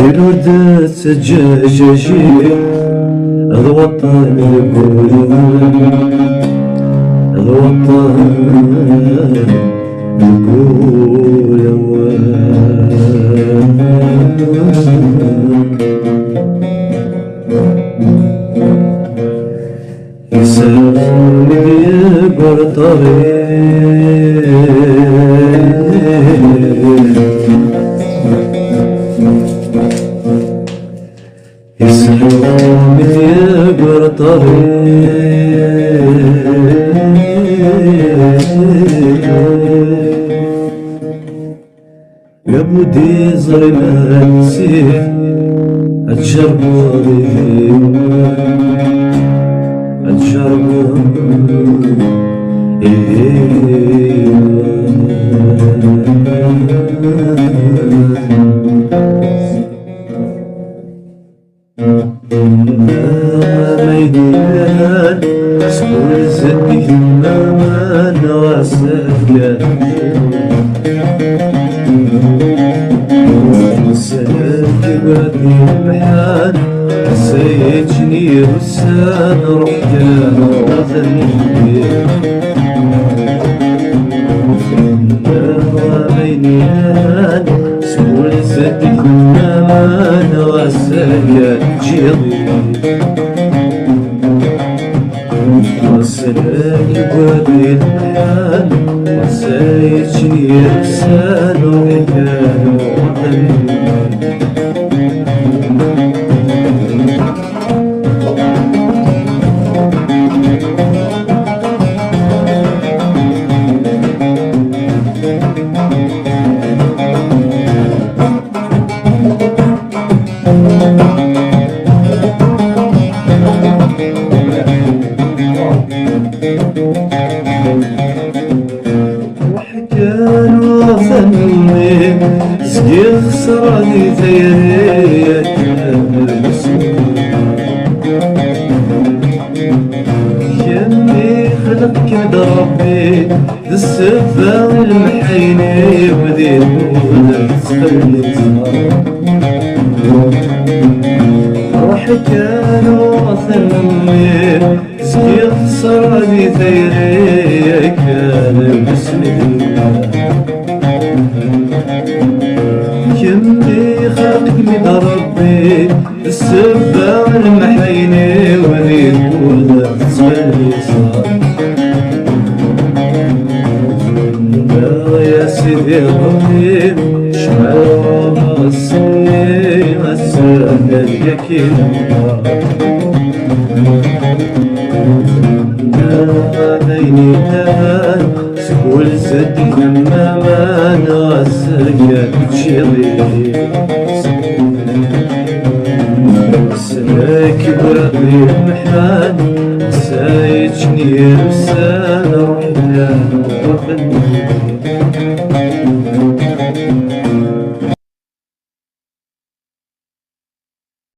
تلود تجاجي الوطن القول الوطن القول يسافر يقر طريق يسافر يقر طريق يا بودي ظلمات سيف أتجربوا ميدان سكول زدي ما نواسك سلك بردي المحال سيجني رسان رحجان وذنبي ميدان سكول زدي ما نواسك جيضي وسلك بردي المحال سيجني رسان رحجان وذنبي وحكان وثني سقي خسراني ثيريك يمي خلقك دربي السفا المحيني بديت تسخلني وحكان وثني سقي خسراني ثيريك بسم الله يمي خلقني ربي السبع المحيني وليد ولا تصلي صار يا سيدي ربي شمال السنين السنة اليكين بيني نهان سكول زدك لما ما ناسك تشيري سلاك برقي المحال سايجني رسالة رحلة وفني